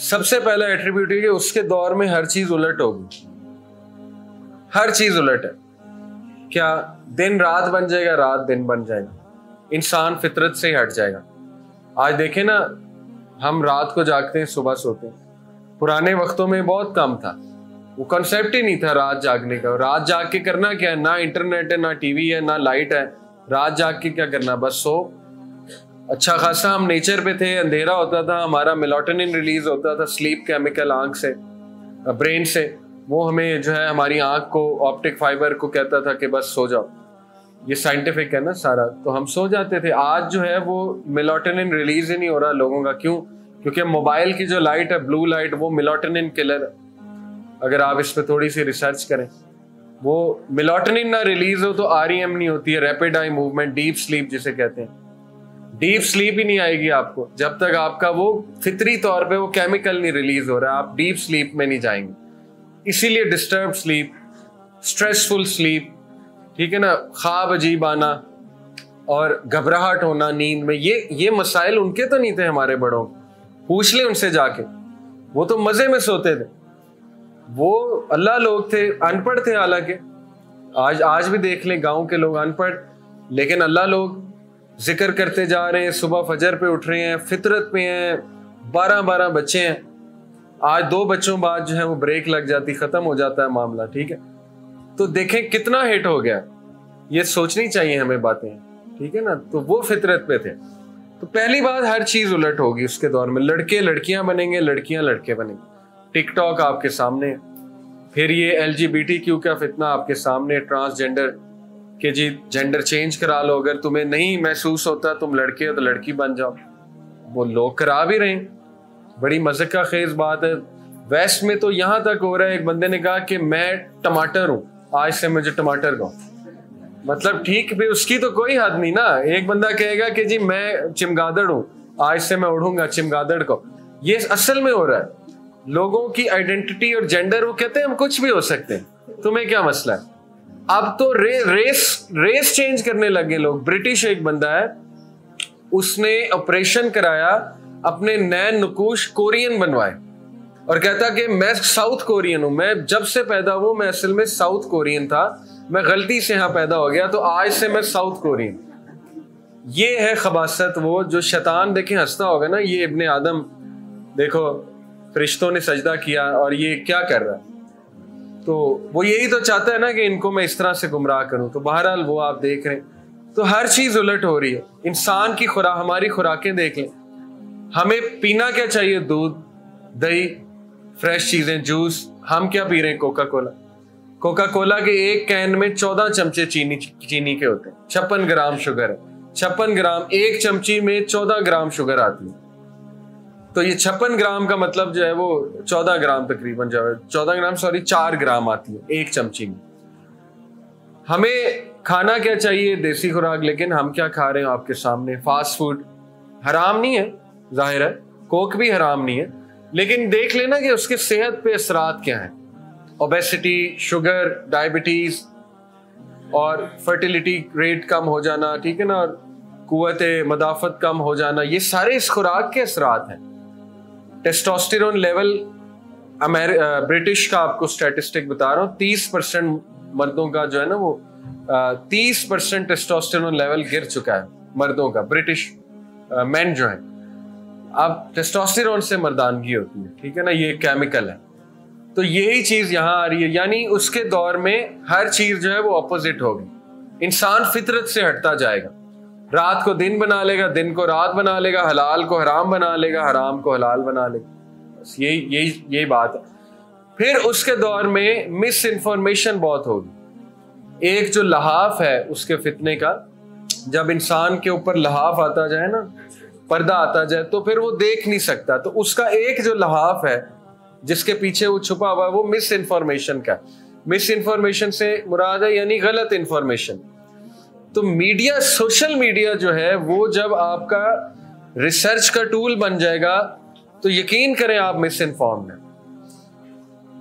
سب سے پہلا ایٹریبیوٹ یہ کہ اس کے دور میں ہر چیز الٹ ہوگی, ہر چیز الٹ ہے. کیا دن رات بن جائے گا, رات دن بن جائے گا, انسان فطرت سے ہی ہٹ جائے گا. آج دیکھیں نا, ہم رات کو جاگتے ہیں, صبح سوتے ہیں. پرانے وقتوں میں بہت کم تھا, وہ کنسیپٹ ہی نہیں تھا رات جاگنے کا. رات جاگ کے کرنا کیا ہے, نہ انٹرنیٹ ہے, نہ ٹی وی ہے, نہ لائٹ ہے. رات جاگ کے کیا کرنا, بس سو. اچھا خاصا ہم نیچر پہ تھے, اندھیرا ہوتا تھا, ہمارا میلاٹونن ریلیز ہوتا تھا, سلیپ کیمیکل آنکھ سے, برین سے. وہ ہمیں جو ہے ہماری آنکھ کو, آپٹک فائبر کو کہتا تھا کہ بس سو جاؤ. یہ سائنٹیفک ہے نا سارا, تو ہم سو جاتے تھے. آج جو ہے وہ میلاٹونن ریلیز ہی نہیں ہو رہا لوگوں کا. کیوں؟ کیونکہ موبائل کی جو لائٹ ہے, بلو لائٹ, وہ میلاٹونن کلر ہے. اگر آپ اس پہ تھوڑی سی ریسرچ کریں, وہ میلاٹونن نہ ریلیز ہو تو REM نہیں ہوتی ہے, rapid eye movement, deep sleep جسے کہتے ہیں. ڈیپ سلیپ ہی نہیں آئے گی آپ کو جب تک آپ کا وہ فطری طور پہ وہ کیمیکل نہیں ریلیز ہو رہا, آپ ڈیپ سلیپ میں نہیں جائیں گے. اسی لیے ڈسٹرب سلیپ, اسٹریسفل سلیپ, ٹھیک ہے نا, خواب عجیب آنا اور گھبراہٹ ہونا نیند میں, یہ مسائل ان کے تو نہیں تھے ہمارے بڑوں. پوچھ لیں ان سے جا کے, وہ تو مزے میں سوتے تھے. وہ اللہ لوگ تھے, ان پڑھ تھے حالانکہ. آج بھی دیکھ لیں گاؤں کے لوگ ان پڑھ, لیکن اللہ لوگ ذکر کرتے جا رہے ہیں, صبح فجر پہ اٹھ رہے ہیں, فطرت پہ ہیں, 12 بچے ہیں. آج 2 بچوں بعد جو ہے وہ بریک لگ جاتی, ختم ہو جاتا ہے معاملہ, ٹھیک ہے. تو دیکھیں کتنا ہٹ ہو گیا, یہ سوچنی چاہیے ہمیں باتیں, ٹھیک ہے نا. تو وہ فطرت پہ تھے. تو پہلی بات, ہر چیز الٹ ہوگی اس کے دور میں. لڑکے لڑکیاں بنیں گے, لڑکیاں لڑکے بنیں گے. ٹک ٹاک آپ کے سامنے, پھر یہ LGBTQ کا فتنہ آپ کے سامنے, ٹرانسجینڈر کہ جی جینڈر چینج کرا لو, اگر تمہیں نہیں محسوس ہوتا تم لڑکے ہو تو لڑکی بن جاؤ. وہ لوگ کرا بھی رہے ہیں, بڑی مذہقہ خیز بات ہے. ویسٹ میں تو یہاں تک ہو رہا ہے, ایک بندے نے کہا کہ میں ٹماٹر ہوں, آج سے مجھے ٹماٹر کہو. مطلب ٹھیک بھی, اس کی تو کوئی حد نہیں نا. ایک بندہ کہے گا کہ جی میں چمگادڑ ہوں, آج سے میں اڑوں گا چمگادڑ کو. یہ اصل میں ہو رہا ہے. لوگوں کی آئیڈینٹی اور جینڈر, وہ کہتے ہیں ہم کچھ بھی ہو سکتے ہیں, تمہیں کیا مسئلہ ہے. اب تو ریس چینج کرنے لگے لوگ. برٹش ایک بندہ ہے, اس نے آپریشن کرایا, اپنے نین نقوش کورین بنوائے, اور کہتا کہ میں ساؤتھ کورین ہوں, میں جب سے پیدا ہوں میں اصل میں ساؤتھ کورین تھا, میں غلطی سے یہاں پیدا ہو گیا, تو آج سے میں ساؤتھ کورین. یہ ہے خباثت. وہ جو شیطان دیکھیں ہنستا ہوگا نا, یہ ابن آدم دیکھو فرشتوں نے سجدہ کیا اور یہ کیا کر رہا ہے, تو وہ یہی تو چاہتا ہے نا کہ ان کو میں اس طرح سے گمراہ کروں. تو بہرحال وہ آپ دیکھ رہے ہیں, تو ہر چیز الٹ ہو رہی ہے. انسان کی ہماری خوراکیں دیکھ لیں, ہمیں پینا کیا چاہیے, دودھ, دہی, فریش چیزیں, جوس. ہم کیا پی رہے ہیں, کوکا کولا. کوکا کولا کے ایک کین میں 14 چمچے چینی کے ہوتے ہیں, 56 گرام شوگر ہے. 56 گرام, ایک چمچی میں 14 گرام شوگر آتی ہے. تو یہ 56 گرام کا مطلب جو ہے وہ 14 گرام تقریباً, جو ہے 4 گرام آتی ہے ایک چمچی میں. ہمیں کھانا کیا چاہیے, دیسی خوراک, لیکن ہم کیا کھا رہے ہیں آپ کے سامنے, فاسٹ فوڈ. حرام نہیں ہے ظاہر ہے, کوک بھی حرام نہیں ہے, لیکن دیکھ لینا کہ اس کے صحت پہ اثرات کیا ہیں. اوبیسٹی, شوگر, ڈائبٹیز, اور فرٹیلیٹی ریٹ کم ہو جانا, ٹھیک ہے نا, اور قوت مدافعت کم ہو جانا, یہ سارے اس خوراک کے اثرات ہیں. ٹیسٹوسٹیرون لیول, برٹش کا آپ کو اسٹیٹسٹک بتا رہا ہوں, 30% مردوں کا جو ہے نا وہ 30% ٹیسٹوسٹیرون لیول گر چکا ہے مردوں کا, برٹش مین جو ہیں. اب ٹیسٹوسٹیرون سے مردانگی ہوتی ہے, ٹھیک ہے نا, یہ کیمیکل ہے. تو یہی چیز یہاں آ رہی ہے, یعنی اس کے دور میں ہر چیز جو ہے وہ اپوزٹ ہوگی. انسان فطرت سے ہٹتا جائے گا, رات کو دن بنا لے گا, دن کو رات بنا لے گا, حلال کو حرام بنا لے گا, حرام کو حلال بنا لے گا. بس یہی بات ہے. پھر اس کے دور میں مس انفارمیشن بہت ہوگی. ایک جو لحاف ہے اس کے فتنے کا, جب انسان کے اوپر لحاف آتا جائے نا, پردہ آتا جائے, تو پھر وہ دیکھ نہیں سکتا. تو اس کا ایک جو لحاف ہے جس کے پیچھے وہ چھپا ہوا ہے, وہ مس انفارمیشن کا. مس انفارمیشن سے مراد ہے یعنی غلط انفارمیشن. تو میڈیا, سوشل میڈیا جو ہے وہ جب آپ کا ریسرچ کا ٹول بن جائے گا تو یقین کریں آپ مس انفارمڈ ہیں.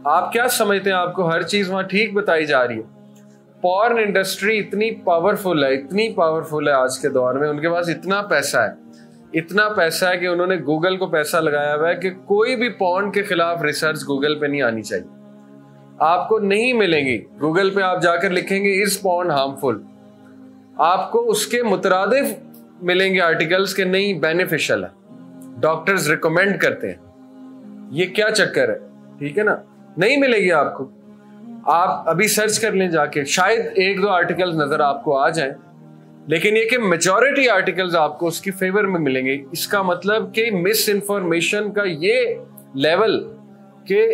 آپ کیا سمجھتے ہیں, آپ کو ہر چیز وہاں ٹھیک بتائی جا رہی ہے. پورن انڈسٹری اتنی پاورفل ہے, اتنی پاورفل ہے آج کے دور میں, ان کے پاس اتنا پیسہ ہے, اتنا پیسہ ہے کہ انہوں نے گوگل کو پیسہ لگایا ہوا ہے کہ کوئی بھی پورن کے خلاف ریسرچ گوگل پہ نہیں آنی چاہیے. آپ کو نہیں ملیں گی. گوگل پہ آپ جا کر لکھیں گے از پورن ہارمفل, آپ کو اس کے مترادف ملیں گے آرٹیکلز کہ نہیں بینیفیشل ہے, ڈاکٹرز ریکمینڈ کرتے ہیں. یہ کیا چکر ہے, ٹھیک ہے نا, نہیں ملے گی آپ کو. آپ ابھی سرچ کر لیں جا کے, شاید 1-2 آرٹیکلز نظر آپ کو آ جائیں, لیکن یہ کہ میجورٹی آرٹیکلز آپ کو اس کی فیور میں ملیں گے. اس کا مطلب کہ مس انفارمیشن کا یہ لیول کہ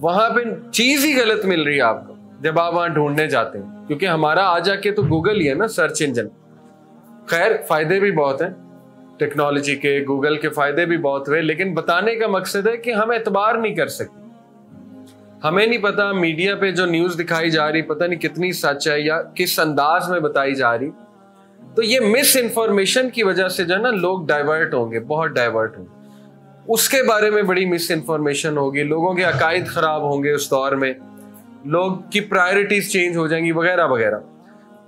وہاں پہ چیز ہی غلط مل رہی ہے آپ کو جب آپ وہاں ڈھونڈنے جاتے ہیں, کیونکہ ہمارا آ جا کے تو گوگل ہی ہے نا سرچ انجن. خیر فائدے بھی بہت ہیں ٹیکنالوجی کے, گوگل کے فائدے بھی بہت ہوئے, لیکن بتانے کا مقصد ہے کہ ہم اعتبار نہیں کر سکتے. ہمیں نہیں پتا میڈیا پہ جو نیوز دکھائی جا رہی پتہ نہیں کتنی سچ ہے یا کس انداز میں بتائی جا رہی. تو یہ مس انفارمیشن کی وجہ سے جو ہے نا لوگ ڈائیورٹ ہوں گے, بہت ڈائیورٹ ہوں گے. اس کے بارے میں بڑی مس انفارمیشن ہوگی, لوگوں کے عقائد خراب ہوں گے اس دور میں, لوگ کی پرائرٹیز چینج ہو جائیں گی وغیرہ وغیرہ.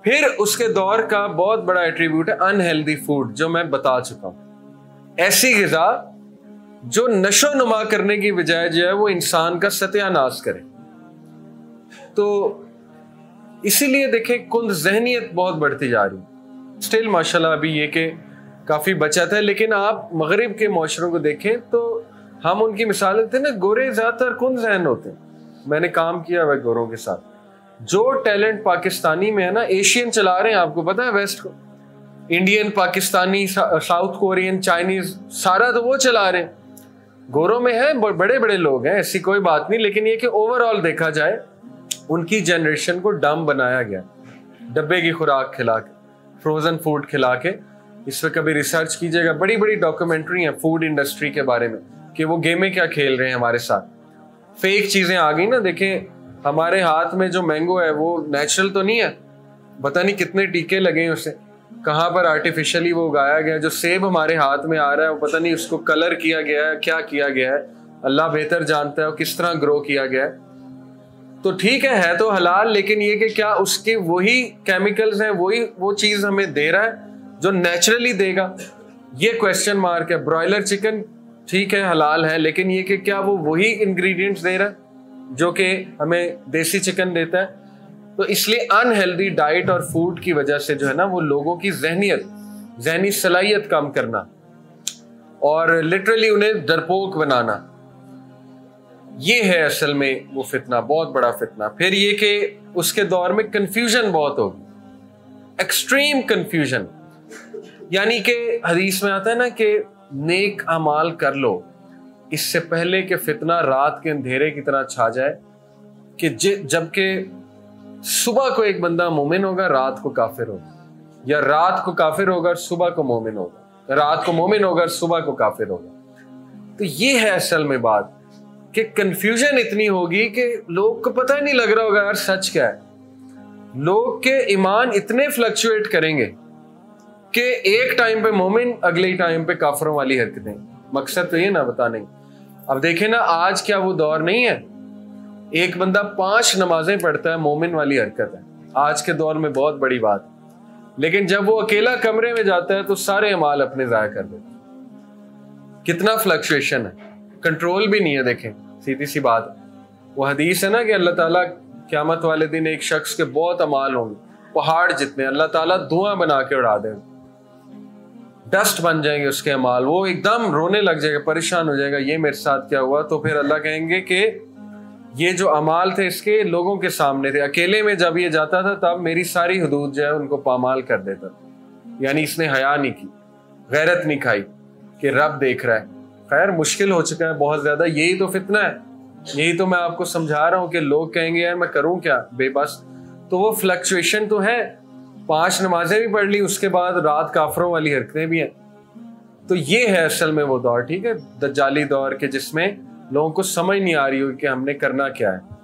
پھر اس کے دور کا بہت بڑا ایٹریبیوٹ ہے انہیلدی فوڈ, جو میں بتا چکا ہوں. ایسی غذا جو نشو نما کرنے کی بجائے جو ہے وہ انسان کا ستیہ ناش کرے. تو اسی لیے دیکھیں کند ذہنیت بہت بڑھتی جا رہی. اسٹل ماشاءاللہ ابھی یہ کہ کافی بچت ہے, لیکن آپ مغرب کے معاشروں کو دیکھیں تو ہم ان کی مثال دیتے ہیں نا, گورے زیادہ تر کند ذہن ہوتے ہیں. میں نے کام کیا ہوا گوروں کے ساتھ. جو ٹیلنٹ پاکستانی میں ہے نا, ایشین چلا رہے ہیں, آپ کو پتا ہے ویسٹ کو, Indian, Pakistani, south Korean, Chinese, سارا تو وہ چلا رہے ہیں. گوروں میں ہے بڑے بڑے لوگ ہیں, ایسی کوئی بات نہیں, لیکن یہ کہ اوور آل دیکھا جائے ان کی جنریشن کو ڈم بنایا گیا, ڈبے کی خوراک کھلا کے, فروزن فوڈ کھلا کے. اس پہ کبھی ریسرچ کیجیے گا, بڑی بڑی ڈاکومنٹری ہیں فوڈ انڈسٹری کے بارے میں کہ وہ گیمیں کیا کھیل رہے ہیں ہمارے ساتھ. فیک چیزیں آ گئی نا. دیکھیں ہمارے ہاتھ میں جو مینگو ہے وہ نیچرل تو نہیں ہے, پتہ نہیں کتنے ٹیکے لگے ہیں اسے, کہاں پر آرٹیفیشلی وہ اگایا گیا. جو سیب ہمارے ہاتھ میں آ رہا ہے وہ پتہ نہیں اس کو کلر کیا گیا ہے, کیا کیا گیا ہے, اللہ بہتر جانتا ہے وہ کس طرح گرو کیا گیا ہے. تو ٹھیک ہے تو حلال, لیکن یہ کہ کیا اس کے وہی کیمیکلز ہیں, وہی وہ چیز ہمیں دے رہا ہے جو نیچرلی دے گا, یہ کویسچن مارک ہے. برائلر چکن ٹھیک ہے حلال ہے, لیکن یہ کہ کیا وہ وہی انگریڈینٹس دے رہا ہے جو کہ ہمیں دیسی چکن دیتا ہے. تو اس لیے انہیلدی ڈائٹ اور فوڈ کی وجہ سے جو ہے نا وہ لوگوں کی ذہنی صلاحیت کم کرنا اور لٹرلی انہیں ڈرپوک بنانا, یہ ہے اصل میں وہ فتنہ, بہت بڑا فتنہ. پھر یہ کہ اس کے دور میں کنفیوژن بہت ہوگی, ایکسٹریم کنفیوژن. یعنی کہ حدیث میں آتا ہے نا کہ نیک اعمال کر لو اس سے پہلے کہ فتنہ رات کے اندھیرے کی طرح چھا جائے, کہ جبکہ صبح کو ایک بندہ مومن ہوگا, رات کو کافر ہوگا, یا رات کو کافر ہوگا اور صبح کو مومن ہوگا, رات کو مومن ہوگا اور صبح کو کافر ہوگا. تو یہ ہے اصل میں بات کہ کنفیوژن اتنی ہوگی کہ لوگ کو پتہ ہی نہیں لگ رہا ہوگا یار سچ کیا ہے. لوگ کے ایمان اتنے فلکچویٹ کریں گے کہ ایک ٹائم پہ مومن, اگلے ٹائم پہ کافروں والی حرکتیں. مقصد تو یہ نا بتانے. اب دیکھیں نا آج کیا وہ دور نہیں ہے, ایک بندہ 5 نمازیں پڑھتا ہے, مومن والی حرکت ہے آج کے دور میں, بہت بڑی بات. لیکن جب وہ اکیلا کمرے میں جاتا ہے تو سارے اعمال اپنے ضائع کر دیتا ہے. کتنا فلکچویشن ہے, کنٹرول بھی نہیں ہے. دیکھیں سیدھی سی بات, وہ حدیث ہے نا کہ اللہ تعالیٰ قیامت والے دن ایک شخص کے بہت اعمال ہوں گے, پہاڑ جتنے, اللہ تعالیٰ دھواں بنا کے اڑا دیں, ڈسٹ بن جائیں گے اس کے اعمال. وہ ایک دم رونے لگ جائے گا, پریشان ہو جائے گا, یہ میرے ساتھ کیا ہوا. تو پھر اللہ کہیں گے کہ یہ جو اعمال تھے اس کے لوگوں کے سامنے تھے, اکیلے میں جب یہ جاتا تھا تب میری ساری حدود جو ہے ان کو پامال کر دیتا تھا. یعنی اس نے حیا نہیں کی, غیرت نہیں کھائی کہ رب دیکھ رہا ہے. خیر مشکل ہو چکا ہے بہت زیادہ, یہی تو فتنہ ہے, یہی تو میں آپ کو سمجھا رہا ہوں کہ لوگ کہیں گے یار میں کروں کیا, بے بس. تو وہ فلکچویشن تو ہے, 5 نمازیں بھی پڑھ لی, اس کے بعد رات کافروں والی حرکتیں بھی ہیں. تو یہ ہے اصل میں وہ دور, ٹھیک ہے, دجالی دور کے, جس میں لوگوں کو سمجھ نہیں آ رہی ہوگی کہ ہم نے کرنا کیا ہے.